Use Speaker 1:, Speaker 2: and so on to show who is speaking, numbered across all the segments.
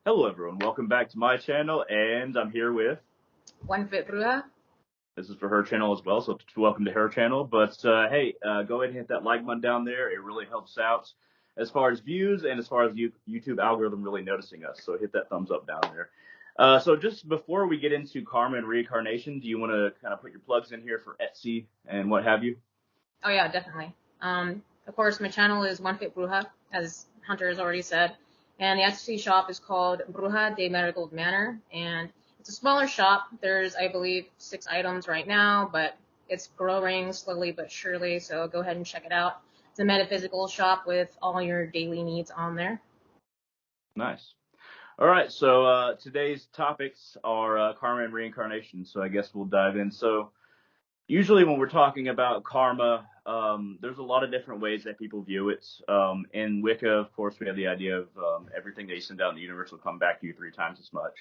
Speaker 1: Hello everyone, welcome back to my channel, and I'm here with,
Speaker 2: 1FitBruja.
Speaker 1: this is for her channel as well, so welcome to her channel, but hey, go ahead and hit that like button down there. It really helps out as far as views and as far as YouTube algorithm really noticing us, so hit that thumbs up down there. So just before we get into karma and reincarnation, do you want to kind of put your plugs in here for Etsy and what have you?
Speaker 2: Oh yeah, definitely. Of course, my channel is 1FitBruja, as Hunter has already said, and the Etsy shop is called Bruja de Marigold Manor, and it's a smaller shop. There's, I believe, 6 items right now, but it's growing slowly but surely, so go ahead and check it out. It's a metaphysical shop with all your daily needs on there.
Speaker 1: Nice. All right, so today's topics are karma and reincarnation, so I guess we'll dive in. So usually when we're talking about karma, there's a lot of different ways that people view it. In Wicca, of course, we have the idea of everything that you send out in the universe will come back to you 3 times as much.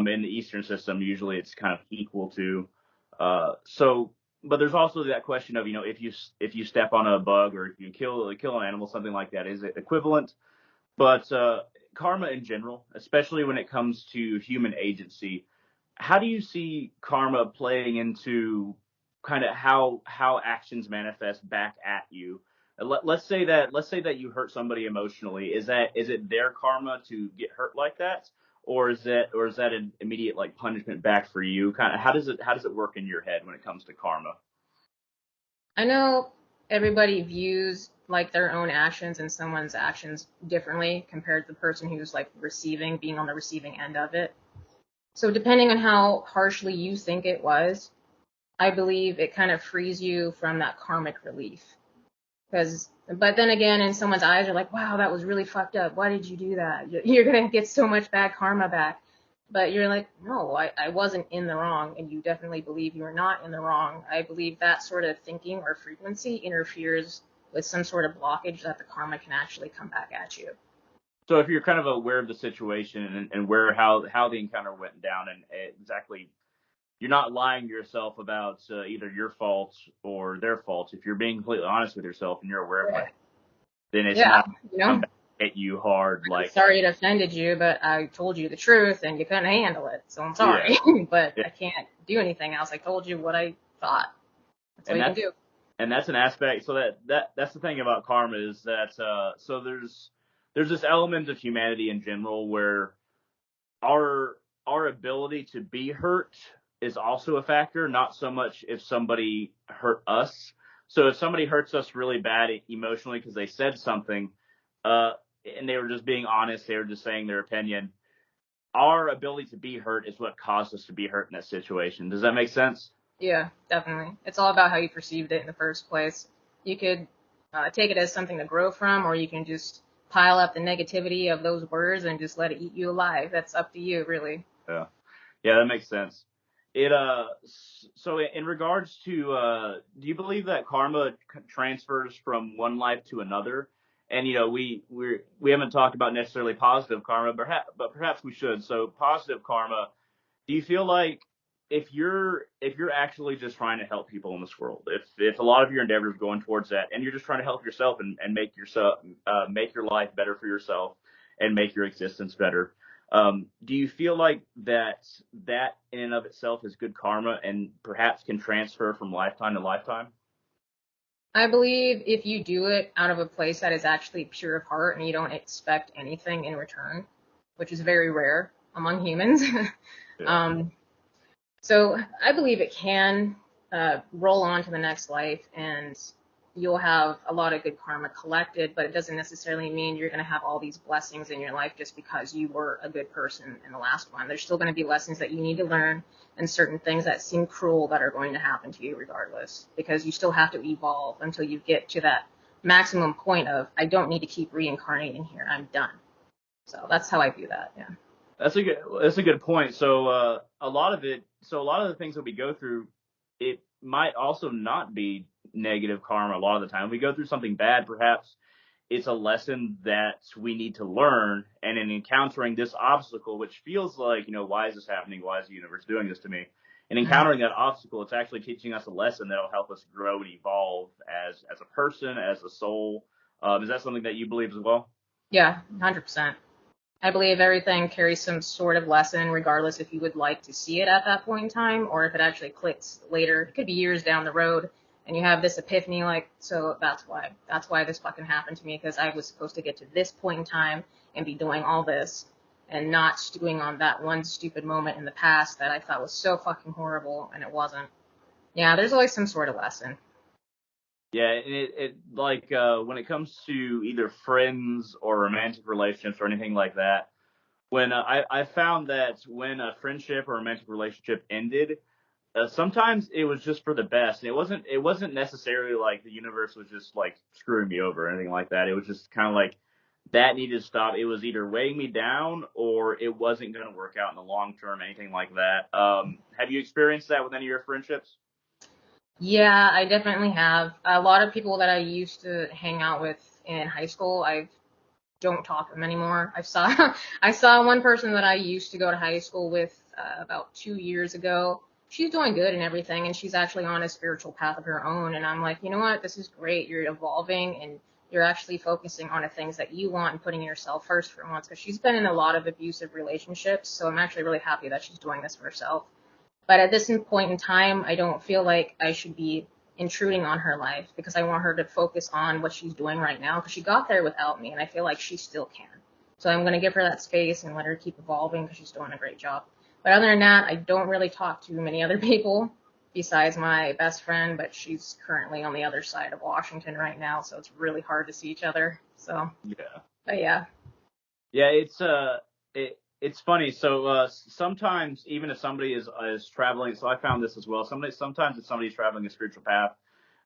Speaker 1: In the Eastern system, usually it's kind of equal to. But there's also that question of, if you step on a bug or if you kill an animal, something like that, is it equivalent? But karma in general, especially when it comes to human agency, how do you see karma playing into kind of how actions manifest back at you? Let's say that you hurt somebody emotionally. Is it their karma to get hurt like that, or is that an immediate like punishment back for you? Kind of how does it work in your head when it comes to karma?
Speaker 2: I know everybody views like their own actions and someone's actions differently compared to the person who's like being on the receiving end of it. So depending on how harshly you think it was, I believe it kind of frees you from that karmic relief. But then again, in someone's eyes, you're like, wow, that was really fucked up. Why did you do that? You're gonna get so much bad karma back. But you're like, no, I wasn't in the wrong, and you definitely believe you are not in the wrong. I believe that sort of thinking or frequency interferes with some sort of blockage that the karma can actually come back at you.
Speaker 1: So if you're kind of aware of the situation and where how the encounter went down and exactly you're not lying to yourself about either your fault or their fault. If you're being completely honest with yourself and you're aware of
Speaker 2: Yeah.
Speaker 1: it, then it's
Speaker 2: Yeah,
Speaker 1: not
Speaker 2: you
Speaker 1: come
Speaker 2: know,
Speaker 1: back at you hard.
Speaker 2: I'm
Speaker 1: Like,
Speaker 2: sorry it offended you, but I told you the truth and you couldn't handle it, so I'm
Speaker 1: yeah,
Speaker 2: sorry. But
Speaker 1: yeah.
Speaker 2: I can't do anything else. I told you what I thought. That's all
Speaker 1: and
Speaker 2: you can
Speaker 1: that's
Speaker 2: do.
Speaker 1: and that's an aspect. So that's the thing about karma is that so there's this element of humanity in general where our our ability to be hurt is also a factor, not so much if somebody hurt us. So if somebody hurts us really bad emotionally because they said something, uh, and they were just being honest, they were just saying their opinion. Our ability to be hurt is what caused us to be hurt in that situation. Does that make sense?
Speaker 2: Yeah, definitely. It's all about how you perceived it in the first place. You could take it as something to grow from, or you can just pile up the negativity of those words and just let it eat you alive. That's up to you, really.
Speaker 1: Yeah. Yeah, that makes sense. It so in regards to do you believe that karma transfers from one life to another? And we haven't talked about necessarily positive karma, but perhaps we should. So positive karma, do you feel like if you're actually just trying to help people in this world, if a lot of your endeavors are going towards that, and you're just trying to help yourself and make your life better for yourself and make your existence better, do you feel like that in and of itself is good karma and perhaps can transfer from lifetime to lifetime?
Speaker 2: I believe if you do it out of a place that is actually pure of heart and you don't expect anything in return, which is very rare among humans,
Speaker 1: Yeah.
Speaker 2: um, so I believe it can roll on to the next life and you'll have a lot of good karma collected, but it doesn't necessarily mean you're going to have all these blessings in your life just because you were a good person in the last one. There's still going to be lessons that you need to learn and certain things that seem cruel that are going to happen to you regardless, because you still have to evolve until you get to that maximum point of, I don't need to keep reincarnating here. I'm done. So that's how I view that. Yeah.
Speaker 1: That's a good point. So a lot of the things that we go through, it might also not be negative karma a lot of the time. We go through something bad, perhaps it's a lesson that we need to learn. And in encountering this obstacle, which feels like, why is this happening? Why is the universe doing this to me? And encountering that obstacle, it's actually teaching us a lesson that'll help us grow and evolve as a person, as a soul. Is that something that you believe as well?
Speaker 2: Yeah, 100%. I believe everything carries some sort of lesson, regardless if you would like to see it at that point in time or if it actually clicks later. It could be years down the road and you have this epiphany, like, so that's why this fucking happened to me, because I was supposed to get to this point in time and be doing all this and not stewing on that one stupid moment in the past that I thought was so fucking horrible and it wasn't. Yeah, there's always some sort of lesson.
Speaker 1: Yeah, and it like when it comes to either friends or romantic relationships or anything like that, when I found that when a friendship or romantic relationship ended, sometimes it was just for the best. And it wasn't necessarily like the universe was just like screwing me over or anything like that. It was just kind of like that needed to stop. It was either weighing me down or it wasn't going to work out in the long term, anything like that. Have you experienced that with any of your friendships?
Speaker 2: Yeah, I definitely have. A lot of people that I used to hang out with in high school, I don't talk to them anymore. I saw one person that I used to go to high school with about 2 years ago. She's doing good and everything, and she's actually on a spiritual path of her own. And I'm like, you know what? This is great. You're evolving and you're actually focusing on the things that you want and putting yourself first for once. Because she's been in a lot of abusive relationships, so I'm actually really happy that she's doing this for herself. But at this point in time, I don't feel like I should be intruding on her life because I want her to focus on what she's doing right now because she got there without me and I feel like she still can. So I'm going to give her that space and let her keep evolving because she's doing a great job. But other than that, I don't really talk to many other people besides my best friend, but she's currently on the other side of Washington right now, so it's really hard to see each other. So,
Speaker 1: Yeah.
Speaker 2: but yeah.
Speaker 1: Yeah, it's funny. So sometimes even if somebody is traveling, so I found this as well. Sometimes if somebody's traveling a spiritual path,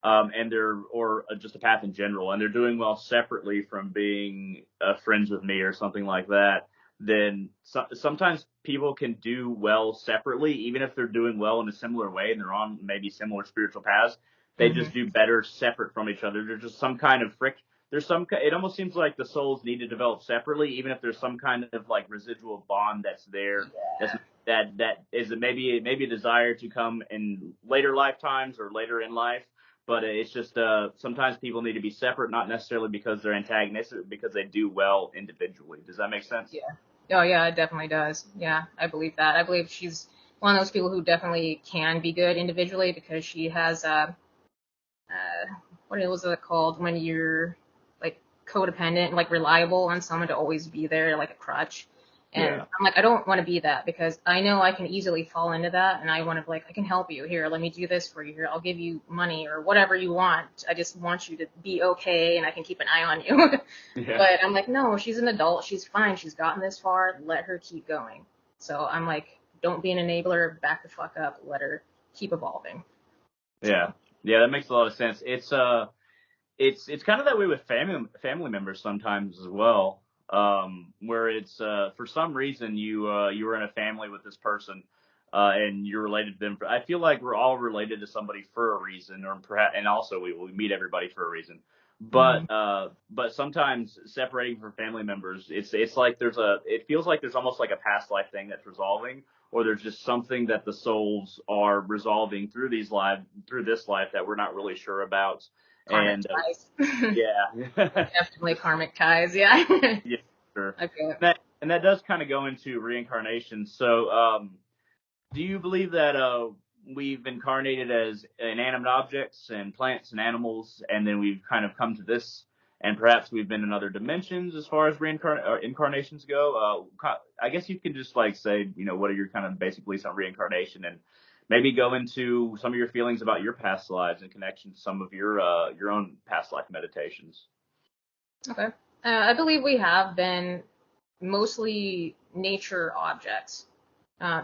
Speaker 1: and they're or just a path in general, and they're doing well separately from being friends with me or something like that, then sometimes people can do well separately, even if they're doing well in a similar way and they're on maybe similar spiritual paths. They
Speaker 2: Hmm.
Speaker 1: just do better separate from each other. There's just some kind of friction. It almost seems like the souls need to develop separately, even if there's some kind of like residual bond that's there. That's that is maybe a desire to come in later lifetimes or later in life, but it's just sometimes people need to be separate, not necessarily because they're antagonistic, but because they do well individually. Does that make sense?
Speaker 2: Yeah. Oh yeah, it definitely does. Yeah, I believe that. I believe she's one of those people who definitely can be good individually because she has what was it called when you're like codependent, like reliable on someone to always be there, like a crutch. And
Speaker 1: Yeah.
Speaker 2: I'm like, I don't want to be that because I know I can easily fall into that, and I want to like, I can help you here. Let me do this for you here. I'll give you money or whatever you want. I just want you to be okay, and I can keep an eye on you.
Speaker 1: Yeah.
Speaker 2: But I'm like, no, she's an adult. She's fine. She's gotten this far. Let her keep going. So I'm like, don't be an enabler. Back the fuck up. Let her keep evolving.
Speaker 1: Yeah.
Speaker 2: So
Speaker 1: Yeah, that makes a lot of sense. It's kind of that way with family members sometimes as well. Where it's for some reason you were in a family with this person, and you're related to them. I feel like we're all related to somebody for a reason, or perhaps, and also we meet everybody for a reason.
Speaker 2: mhm.
Speaker 1: But sometimes separating from family members, it's like it feels like there's almost like a past life thing that's resolving, or there's just something that the souls are resolving through this life that we're not really sure about.
Speaker 2: Karmic
Speaker 1: And
Speaker 2: ties.
Speaker 1: yeah,
Speaker 2: Definitely karmic ties. Yeah.
Speaker 1: yeah, sure.
Speaker 2: I feel it.
Speaker 1: And that does kind of go into reincarnation. So, do you believe that we've incarnated as inanimate objects and plants and animals, and then we've kind of come to this, and perhaps we've been in other dimensions as far as incarnations go? I guess you can just like say, what are your kind of basic beliefs on reincarnation, and maybe go into some of your feelings about your past lives in connection to some of your own past life meditations.
Speaker 2: Okay. I believe we have been mostly nature objects,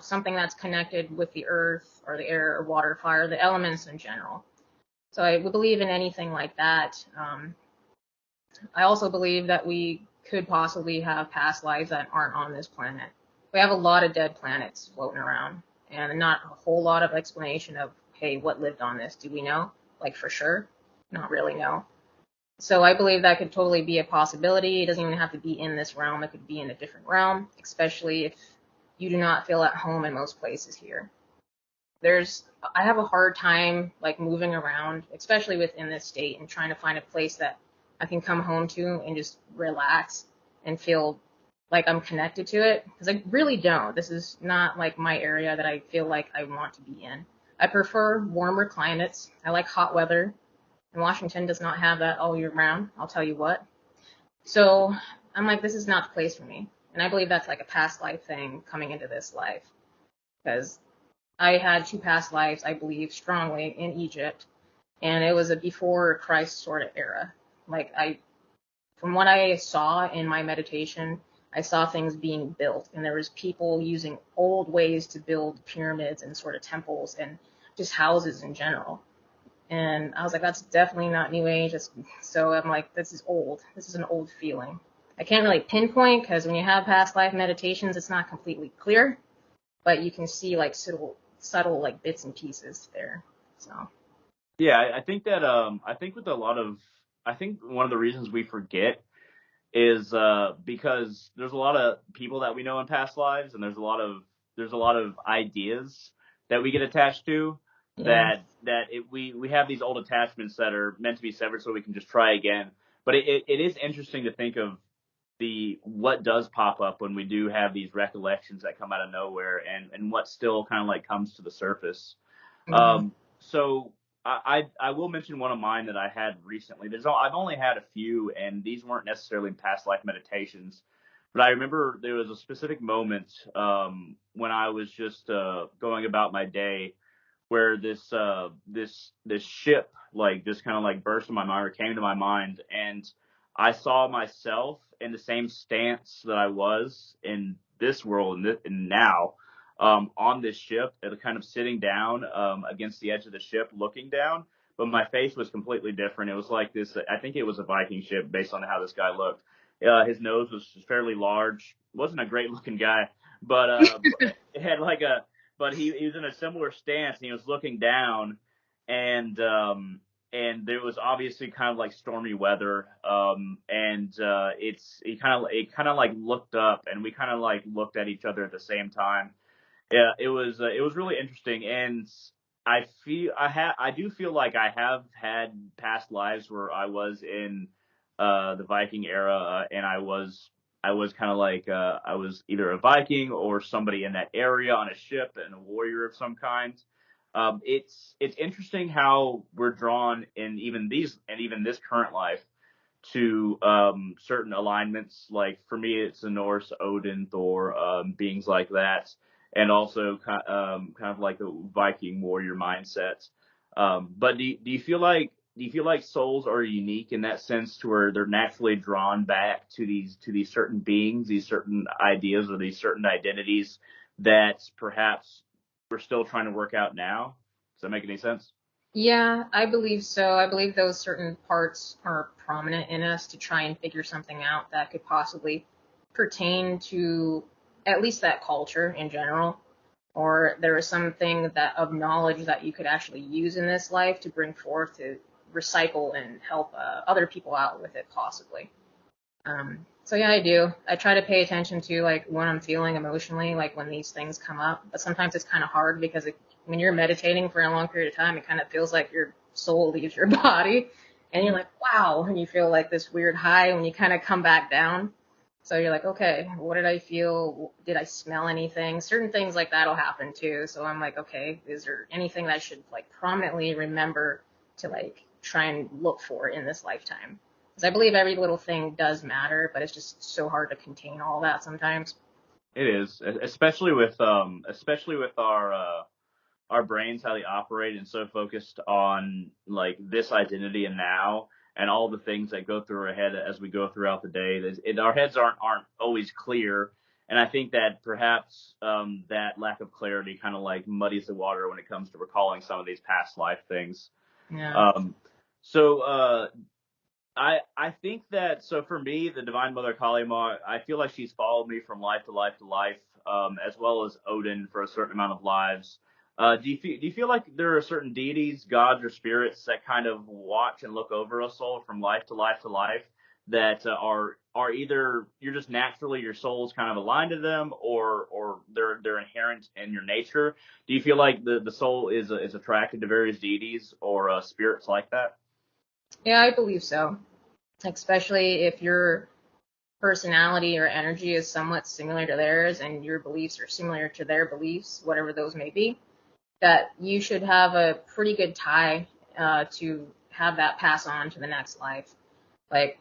Speaker 2: something that's connected with the earth or the air or water, fire, the elements in general. So I would believe in anything like that. I also believe that we could possibly have past lives that aren't on this planet. We have a lot of dead planets floating around, and not a whole lot of explanation of, hey, what lived on this? Do we know? Like for sure? Not really, no. So I believe that could totally be a possibility. It doesn't even have to be in this realm. It could be in a different realm, especially if you do not feel at home in most places here. I have a hard time like moving around, especially within this state and trying to find a place that I can come home to and just relax and feel like I'm connected to it, because I really don't. This is not like my area that I feel like I want to be in. I prefer warmer climates. I like hot weather, and Washington does not have that all year round, I'll tell you what. So I'm like, this is not the place for me. And I believe that's like a past life thing coming into this life, because I had two past lives, I believe strongly, in Egypt, and it was a before Christ sort of era. Like from what I saw in my meditation, I saw things being built, and there was people using old ways to build pyramids and sort of temples and just houses in general. And I was like, that's definitely not New Age. So I'm like, this is old. This is an old feeling. I can't really pinpoint, because when you have past life meditations, it's not completely clear, but you can see like subtle like bits and pieces there. So
Speaker 1: Yeah, I think that I think with a lot of I think one of the reasons we forget is because there's a lot of people that we know in past lives, and there's a lot of ideas that we get attached to
Speaker 2: yeah,
Speaker 1: we have these old attachments that are meant to be severed so we can just try again. But it is interesting to think of the what does pop up when we do have these recollections that come out of nowhere, and what still kind of like comes to the surface.
Speaker 2: hmm
Speaker 1: So I will mention one of mine that I had recently. I've only had a few, and these weren't necessarily past life meditations, but I remember there was a specific moment when I was just going about my day where this ship like just kind of like burst in my mind or came to my mind, and I saw myself in the same stance that I was in this world and now on this ship, kind of sitting down against the edge of the ship, looking down. But my face was completely different. It was like this. I think it was a Viking ship based on how this guy looked. His nose was fairly large. Wasn't a great looking guy, but it had like a. But he was in a similar stance, and he was looking down, and and there was obviously kind of like stormy weather. And it kind of like looked up, and we kind of like looked at each other at the same time. Yeah, it was really interesting, and I do feel like I have had past lives where I was in the Viking era, and I was kind of like I was either a Viking or somebody in that area on a ship and a warrior of some kind. It's interesting how we're drawn in even this current life to certain alignments. Like for me, it's the Norse, Odin, Thor, beings like that, and also kind of like the Viking warrior mindset. But do you feel like souls are unique in that sense, to where they're naturally drawn back to these certain beings, these certain ideas, or these certain identities that perhaps we're still trying to work out now? Does that make any sense?
Speaker 2: yeah, I believe so. I believe those certain parts are prominent in us to try and figure something out that could possibly pertain to at least that culture in general, or there is something that of knowledge that you could actually use in this life to bring forth to recycle and help other people out with it possibly. So yeah, I do. I try to pay attention to like when I'm feeling emotionally, like when these things come up. But sometimes it's kind of hard because when you're meditating for a long period of time, it kind of feels like your soul leaves your body, and you're like, wow, and you feel like this weird high when you kind of come back down. So you're like, okay, what did I feel? Did I smell anything? Certain things like that'll happen too. So I'm like, okay, is there anything that I should like prominently remember to like try and look for in this lifetime? Because I believe every little thing does matter, but it's just so hard to contain all that sometimes.
Speaker 1: It is, especially with our brains, how they operate, and so focused on like this identity and now, and all the things that go through our head as we go throughout the day. Our heads aren't always clear, and I think that perhaps that lack of clarity kind of like muddies the water when it comes to recalling some of these past life things.
Speaker 2: Yeah.
Speaker 1: Um, so I think that, so for me, the Divine Mother Kali Ma, I feel like she's followed me from life to life to life, as well as Odin for a certain amount of lives. Do you feel like there are certain deities, gods, or spirits that kind of watch and look over a soul from life to life to life, that are either you're just naturally, your soul's kind of aligned to them, or they're inherent in your nature? Do you feel like the soul is attracted to various deities or spirits like that?
Speaker 2: Yeah, I believe so. Especially if you're personality or energy is somewhat similar to theirs and your beliefs are similar to their beliefs, whatever those may be, that you should have a pretty good tie to have that pass on to the next life. Like,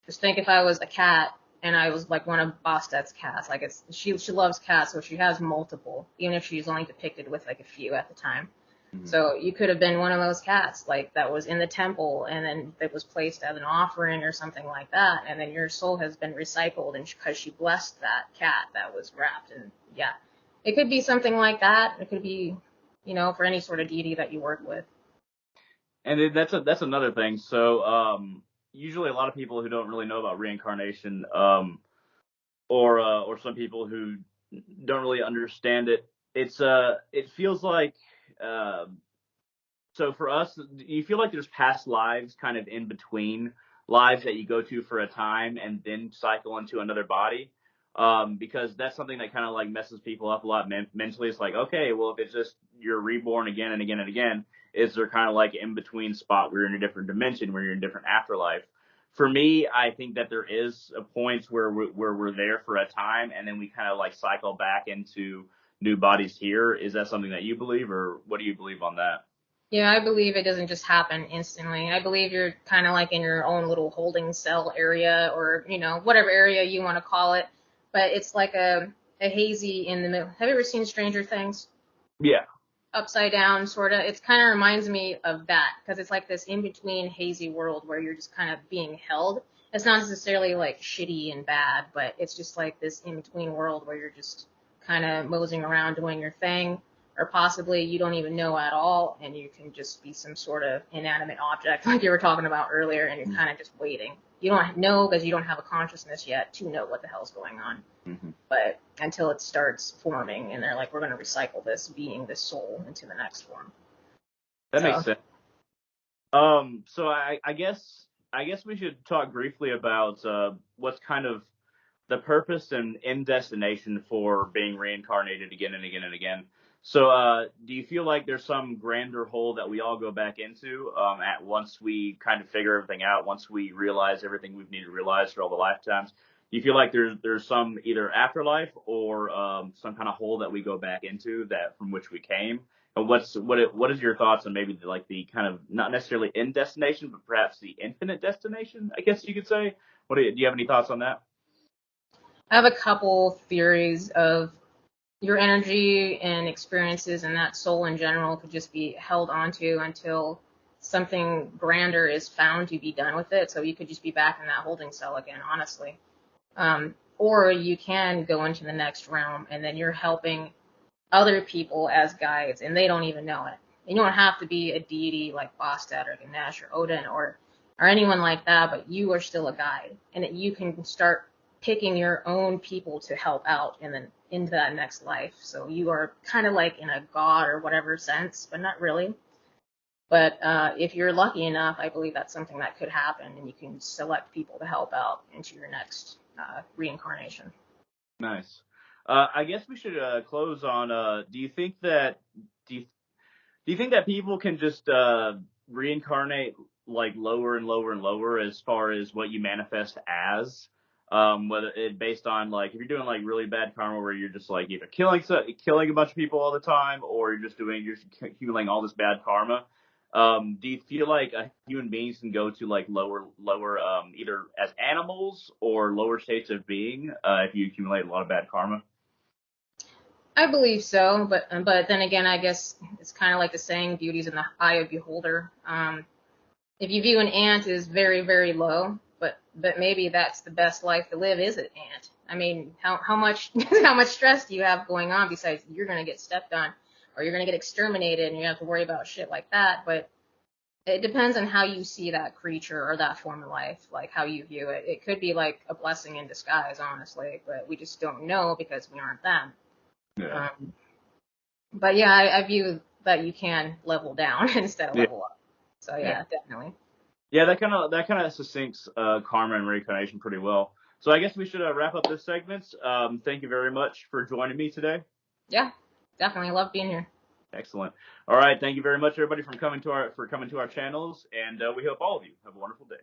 Speaker 2: just think if I was a cat and I was like one of Bostet's cats. Like, she loves cats, so she has multiple, even if she's only depicted with like a few at the time.
Speaker 1: Mm-hmm.
Speaker 2: So you could have been one of those cats, like that was in the temple and then that was placed as an offering or something like that, and then your soul has been recycled and because she blessed that cat that was wrapped. And yeah, it could be something like that. It could be, for any sort of deity that you work with.
Speaker 1: And that's another thing. So usually a lot of people who don't really know about reincarnation, or some people who don't really understand it, it feels like so for us, do you feel like there's past lives kind of in between lives that you go to for a time and then cycle into another body? Because that's something that kind of like messes people up a lot mentally. It's like, okay, well, if it's just you're reborn again and again and again, is there kind of like in between spot where you're in a different dimension, where you're in a different afterlife? For me, I think that there is a point where we're there for a time and then we kind of like cycle back into new bodies here. Is that something that you believe, or what do you believe on that?
Speaker 2: Yeah, I believe it doesn't just happen instantly. I believe you're kind of like in your own little holding cell area or, whatever area you want to call it. But it's like a hazy in the middle. Have you ever seen Stranger Things?
Speaker 1: Yeah.
Speaker 2: Upside down, sort of. It kind of reminds me of that because it's like this in between hazy world where you're just kind of being held. It's not necessarily like shitty and bad, but it's just like this in between world where you're just kind of moseying around doing your thing, or possibly you don't even know at all and you can just be some sort of inanimate object like you were talking about earlier, and you're kind of just waiting. You don't know because you don't have a consciousness yet to know what the hell's going on.
Speaker 1: Mm-hmm.
Speaker 2: But until it starts forming and they're like, we're going to recycle this being, this soul, into the next form.
Speaker 1: That makes sense. So I guess we should talk briefly about what's kind of the purpose and end destination for being reincarnated again and again and again. So do you feel like there's some grander whole that we all go back into at once we kind of figure everything out, once we realize everything we've needed to realize for all the lifetimes? Do you feel like there's some either afterlife or some kind of hole that we go back into that from which we came? And what is your thoughts on maybe like the kind of not necessarily end destination, but perhaps the infinite destination? I guess you could say. Do you have any thoughts on that?
Speaker 2: I have a couple theories of your energy and experiences and that soul in general could just be held onto until something grander is found to be done with it. So you could just be back in that holding cell again, honestly. Or you can go into the next realm and then you're helping other people as guides and they don't even know it. You don't have to be a deity like Bastet or Ganesh or Odin or anyone like that, but you are still a guide and you can start picking your own people to help out and then into that next life. So you are kind of like in a god or whatever sense, but not really. But if you're lucky enough, I believe that's something that could happen, and you can select people to help out into your next reincarnation.
Speaker 1: Nice. I guess we should close on. Do you think that do you, do you think that people can just reincarnate like lower and lower and lower as far as what you manifest as? Whether it based on like if you're doing like really bad karma where you're just like either killing a bunch of people all the time or you're just accumulating all this bad karma. Do you feel like human beings can go to like lower either as animals or lower states of being if you accumulate a lot of bad karma?
Speaker 2: I believe so, but then again, I guess it's kind of like the saying, "Beauty's in the eye of the beholder." If you view an ant as very, very low, but maybe that's the best life to live is an ant. I mean, how much how much stress do you have going on besides you're gonna get stepped on or you're gonna get exterminated and you have to worry about shit like that? But it depends on how you see that creature or that form of life, like how you view it. It could be like a blessing in disguise, honestly, but we just don't know because we aren't them.
Speaker 1: Yeah.
Speaker 2: Um, but yeah, I view that you can level down instead of
Speaker 1: Yeah.
Speaker 2: level up. So
Speaker 1: Yeah.
Speaker 2: yeah, definitely.
Speaker 1: Yeah, that kind of succinct karma and reincarnation pretty well. So I guess we should wrap up this segment. Thank you very much for joining me today.
Speaker 2: Yeah, definitely. I love being here.
Speaker 1: Excellent. All right, thank you very much, everybody, for coming to our channels, and we hope all of you have a wonderful day.